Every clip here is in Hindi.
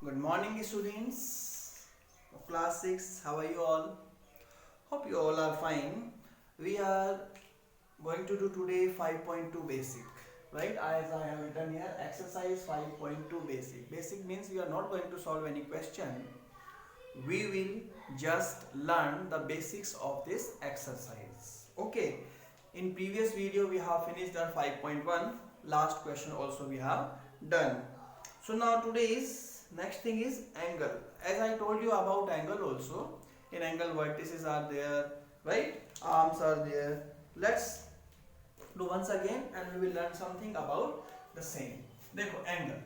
Good morning, students of class 6. How are you all? Hope you all are fine. We are going to do today 5.2 basic, right? As I have written here, exercise 5.2 basic. Basic means we are not going to solve any question. We will just learn the basics of this exercise. Okay. In previous video, we have finished our 5.1. Last question also we have done. So now today's next thing is angle. As I told you about angle also, in angle vertices are there, right? Arms are there. Let's do once again and we will learn something about the same. देखो angle.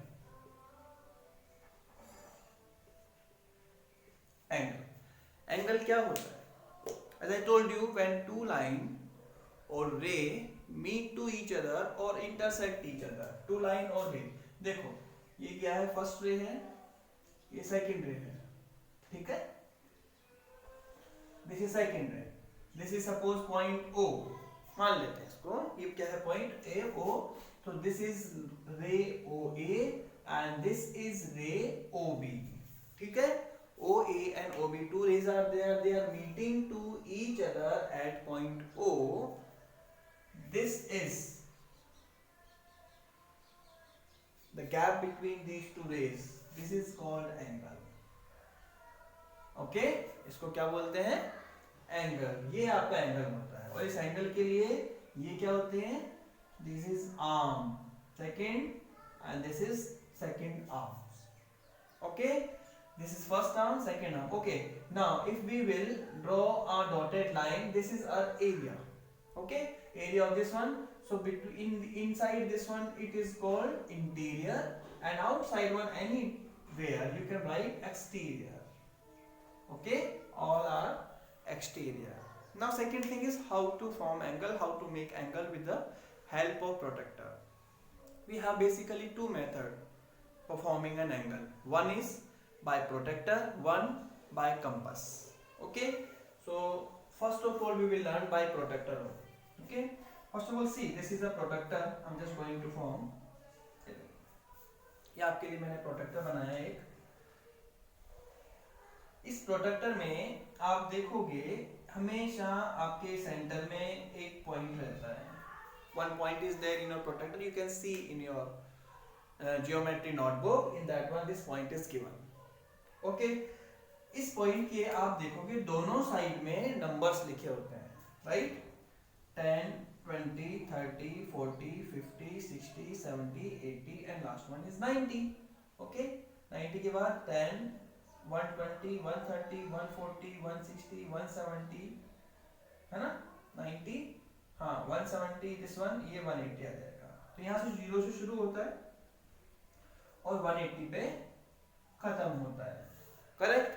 Angle क्या होता है? As I told you, when two line or ray meet to each other or intersect each other, two line or ray. देखो ये क्या है? फर्स्ट रे है, ये सेकंड रे है, ठीक है? This is second ray, this is suppose point O, मान लेते हैं इसको, ये क्या है? Point A O. तो this is ray O A and this is ray O B, ठीक है? O A and O B, two rays are there, they are meeting to each other at point O. This is the gap between these two rays. This is called angle. Okay? इसको क्या बोलते हैं? एंगल. ये आपका एंगल होता है और इस एंगल के लिए ये क्या होते हैं? This is arm second and this is second arm. Okay? This is first arm, second arm. Okay. Now, if we will draw a dotted line, this is our area. Okay. Area of this one. So between inside this one, it is called interior, and outside one anywhere you can write exterior. Okay. All are exterior. Now, second thing is how to form angle, how to make angle with the help of protractor. We have basically two methods for forming an angle. One is by protractor, one by compass. Okay, so first of all we will learn by protractor. Okay, first of all see, this is a protractor. I'm just going to form. ये आपके लिए मैंने प्रोटेक्टर बनाया है एक. इस प्रोटेक्टर में आप देखोगे हमेशा आपके सेंटर में एक पॉइंट रहता है. One point is there in your protector. You can see in your geometry notebook. In that one, this point is given. Okay इस पॉइंट के आप देखोगे दोनों साइड में नंबर्स लिखे होते हैं, right? 10 20 30 40 50 60 70 80 and last one is 90. Okay 90 के बाद 10 120 130 140 160 170 है ना? 90, हाँ 170, दिस वन, ये 180 आ जाएगा. तो यहाँ से 0 से शुरू होता है और 180 पे खत्म होता है. करेक्ट?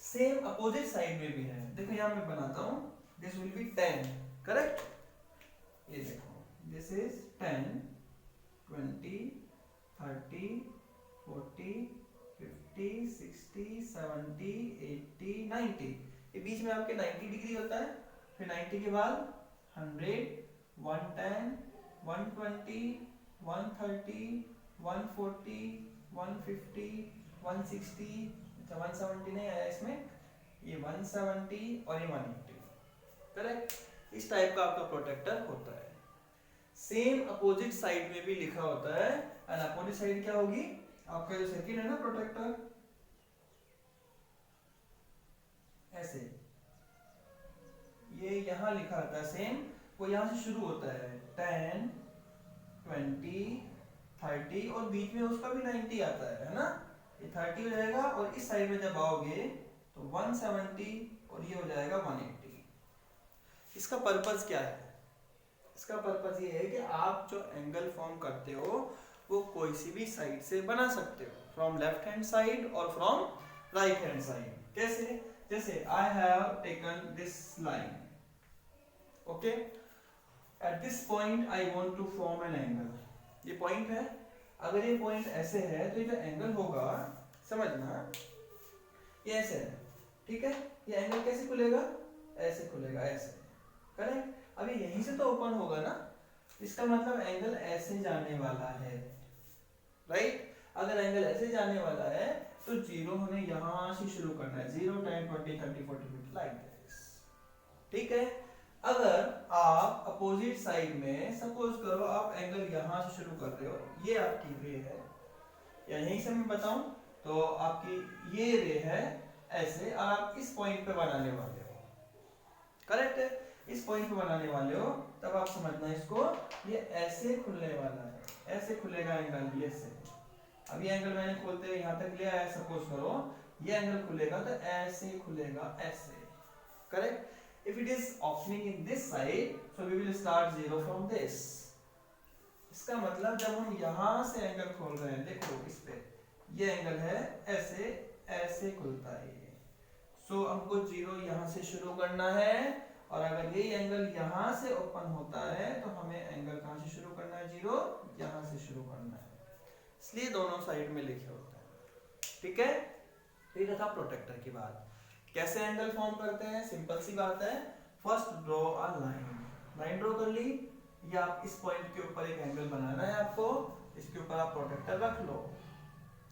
सेम अपोजिट साइड में भी है. देखो यहाँ मैं बनाता हूँ, दिस विल बी 10. करेक्ट? ये देखो, दिस इज 10 20 30 40 50 60 70 80 90. ये बीच में आपके 90 डिग्री होता है. फिर 90 के बाद 100 110 120 130 140 150 160, 170 नहीं आया इसमें, ये 170 और ये 180. करेक्ट? इस टाइप का आपका प्रोटेक्टर होता है. सेम अपोजिट साइड में भी लिखा होता है. एंड अपोजिट साइड क्या होगी? आपका जो सेकंड है ना प्रोटेक्टर, ऐसे ये यहाँ लिखा होता है सेम. वो यहाँ से शुरू होता है 10 20 30 और बीच में उसका भी 90 आता है ना? ये 30 हो जाएगा और इस साइड में जब आओगे तो 170 और ये हो जाएगा 180. इसका पर्पस क्या है? इसका पर्पस ये है कि आप जो एंगल फॉर्म करते हो वो कोई सी भी साइड से बना सकते हो, फ्रॉम लेफ्ट हैंड साइड और फ्रॉम राइट हैंड साइड. कैसे? जैसे I have taken this line. Okay, at this point I want to form an angle. ये पॉइंट है. अगर ये पॉइंट ऐसे है तो ये जो एंगल होगा, समझना, ये ऐसे है, ठीक है? ये एंगल कैसे खुलेगा? ऐसे खुलेगा, ऐसे. करेक्ट? अभी यहीं से तो ओपन होगा ना, इसका मतलब एंगल ऐसे जाने वाला है, राइट? अगर एंगल ऐसे जाने वाला है तो जीरो हमें यहाँ से शुरू करना है, 0, 10, 20, 30, 40 फीट लाइक दिस। ठीक है। अगर आप अपोजिट साइड में सपोज करो आप एंगल यहाँ से शुरू कर रहे हो, ये आपकी रे है, या यहीं से मैं बताऊं तो आपकी ये रे है ऐसे, और आप इस पॉइंट पे बनाने वाले हो, करेक्ट है, इस पॉइंट पे बनाने वाले हो, तब आप समझना इसको, ये ऐसे खुलने वाला है, ऐसे खुलेगा एंगल, ये ऐसे। अब ये एंगल मैंने खोलते हुए यहाँ तक लिया है, सपोज करो ये एंगल खुलेगा तो ऐसे खुलेगा, ऐसे, correct. If it is opening in this side so we will start zero from this. इसका मतलब जब हम यहाँ से एंगल खोल रहे हैं, देखो इस पे ये एंगल है, ऐसे ऐसे खुलता है ये, सो हमको जीरो यहाँ से शुरू करना है, और अगर ये एंगल यहाँ से ओपन होता है तो हमें एंगल कहाँ से शुरू करना है, जीरो यहाँ से शुरू करना है, इसलिए दोनों साइड में लिखे होते हैं। ठीक है। ये था प्रोटेक्टर की बात। कैसे एंगल फॉर्म करते हैं, सिंपल सी बात है, first draw a line, line draw कर ली, या आप इस पॉइंट के ऊपर एक एंगल बनाना है आपको, इसके ऊपर आप प्रोटेक्टर रख लो,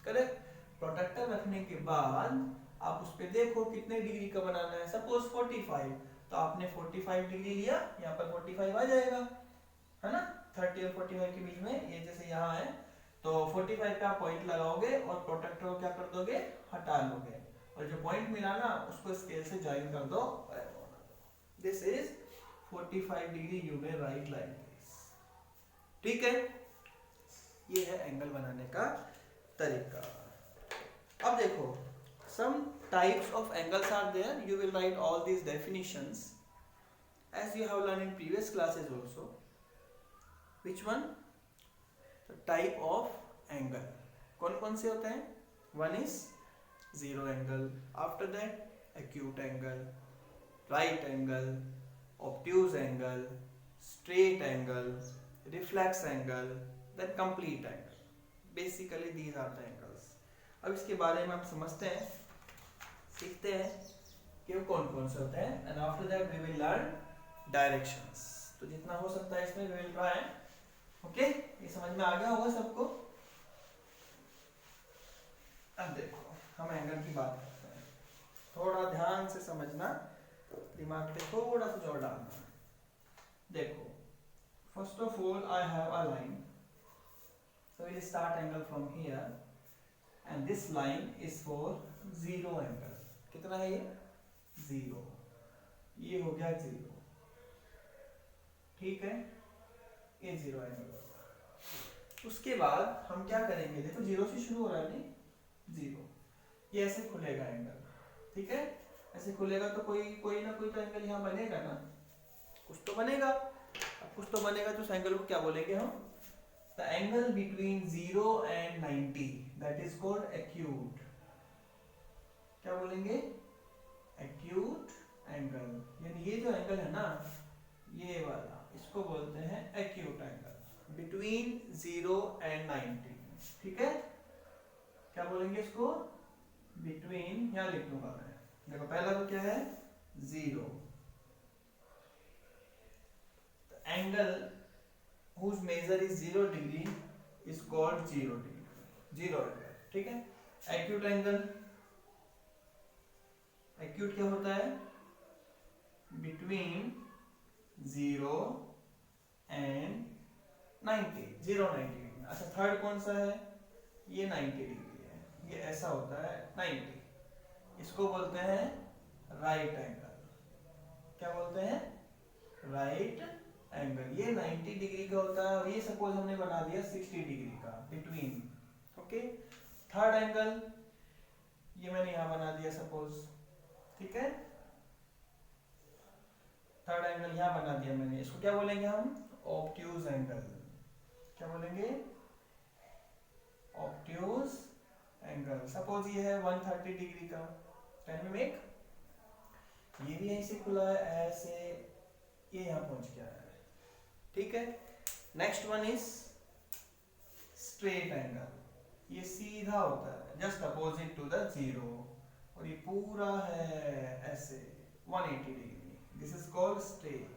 करेक्ट। प्रोटेक्टर रखने के बाद आप उस पे देखो कितने डिग्री का बनाना है, सपोज 45, तो आपने 45 डिग्री लिया, यहाँ पर 45 आ जाएगा, है ना, 30 और 45 के बीच में, ये जैसे यहाँ है, तो 45 पे आप पॉइंट लगाओगे और प्रोटेक्टर को क्या कर दोगे, हटा लोगे, और जो पॉइंट मिला ना उसको स्केल से ज्वाइन कर दो, this is 45 degree, you may right like this. ठीक है, ये है एंगल बनाने का तरीका। अब देखो, some types of angles are there, you will write all these definitions as you have learned in previous classes also. Which one? The type of angle कौन कौन से होते हैं? One is zero angle, after that acute angle, right angle, obtuse angle, straight angle, reflex angle, then complete angle. Basically these are the angles. अब इसके बारे में आप समझते हैं, सीखते हैं कि वो कौन कौन से होते हैं, and after that we will learn directions. तो जितना हो सकता है इसमें वी विल ट्राई। ओके, ये समझ में आ गया होगा सबको। अब देखो हम एंगल की बात करते हैं, थोड़ा ध्यान से समझना, दिमाग पे थोड़ा सा जोर डालना। देखो, first of all I have a line, so we will start angle from here, and this line is for zero angle। कितना है ये, जीरो, ये हो गया जीरो, ठीक है, ये जीरो एंगल। उसके बाद हम क्या करेंगे, देखो जीरो से शुरू हो रहा है नहीं, जीरो, ये ऐसे खुलेगा एंगल, ठीक है, ऐसे खुलेगा तो कोई ना कोई तो एंगल यहाँ बनेगा ना, कुछ तो बनेगा। अब कुछ तो बनेगा तो उस एंगल को क्या बोलेंगे हम, the angle between 0 and 90, that is called acute। क्या बोलेंगे, acute angle, यानी ये जो एंगल है ना, ये वाला, इसको बोलते हैं acute angle between 0 and 90। ठीक है, क्या बोलेंगे इसको, between, यहाँ लिख लूंगा मैं, देखो पहला तो क्या है, 0, angle whose measure is 0 degree is called 0 degree, 0 angle। ठीक है, acute angle, acute क्या होता है, between 0 and 90, 0 90। अच्छा, थर्ड कौन सा है, ये 90 डिग्री है, ये ऐसा होता है 90, इसको बोलते हैं राइट एंगल। क्या बोलते हैं, राइट एंगल, ये 90 डिग्री का होता है, और ये सपोज हमने बना दिया 60 डिग्री का, बिटवीन। ओके, थर्ड एंगल ये मैंने यहां बना दिया सपोज, ठीक है, थर्ड एंगल यहां बना दिया मैंने, इसको क्या बोलेंगे हम, ऑब्ट्यूज एंगल। क्या बोलेंगे, ऑब्ट्यूज एंगल। सपोज ये है 130 डिग्री का, कैन वी मेक, ये भी यहीं से खुला है ऐसे, ये यहां पहुंच गया है, ठीक है। Next one is straight angle, ये सीधा होता है, just opposite to the zero, और ये पूरा है ऐसे 180 degree, this is called straight,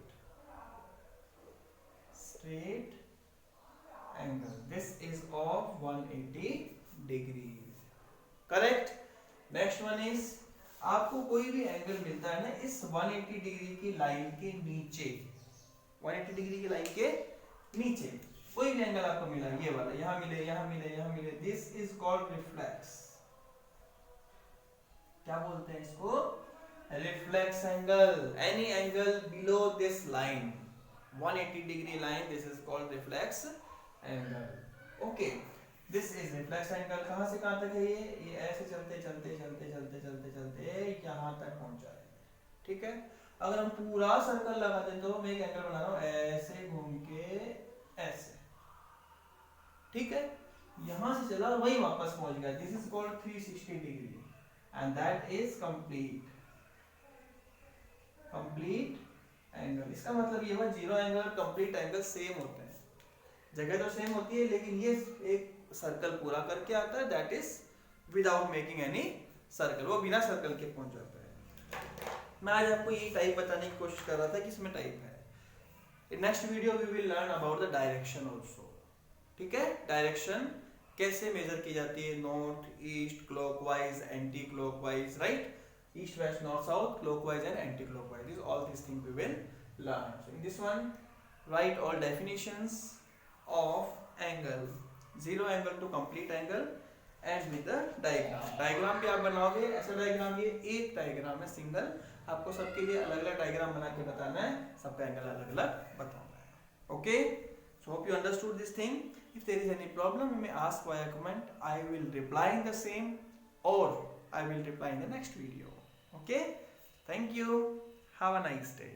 straight angle, this is of 180 degree. Correct. Next one is, आपको कोई भी एंगल मिलता है ना इस 180 डिग्री की लाइन के नीचे, 180 डिग्री की लाइन के नीचे कोई भी एंगल आपको मिला, ये वाला, यहां मिले, यहां मिले, यहां मिले, दिस इज कॉल्ड रिफ्लेक्स। क्या बोलते हैं इसको? Reflex angle. Any angle below this line, 180 degree line, this is called reflex angle. Okay, this is reflex angle. कहां से कहां तक है ये ऐसे चलते चलते चलते चलते चलते चलते यहां तक पहुंचा है। ठीक है, अगर हम पूरा सर्कल लगा दें तो मैं एक एंगल बना रहा हूं ऐसे घूम के ऐसे, ठीक है, यहां से चला और वही वापस पहुंच गया, this is called 360 degree and that is complete angle. इसका मतलब ये हुआ जीरो एंगल और कंप्लीट एंगल सेम होते हैं, जगह तो सेम होती है, लेकिन ये एक सर्कल पूरा करके आता है, that is without making any circle, वो बिना सर्कल के पहुंच जाता है। मैं आज आपको ये टाइप बताने की कोशिश कर रहा था कि इसमें टाइप है। In next video we will learn about the direction also. ठीक है, डायरेक्शन कैसे मेजर की जाती है, north east, clockwise, anti clockwise, right, east west north south, clockwise and anti clockwise, these all these things we will learn. So in this one write all definitions of angle, zero angle to complete angle and with the diagram. Diagram भी आप बनाओगे, ऐसा डायग्राम, ये एक डायग्राम है सिंगल, आपको सबके लिए अलग अलग डायग्राम बना के बताना है, सबका एंगल अलग अलग बताना है। Okay, so hope you understood this thing. If there is any problem you may ask via comment, I will reply in the same or I will reply in the next video. Okay, thank you, have a nice day.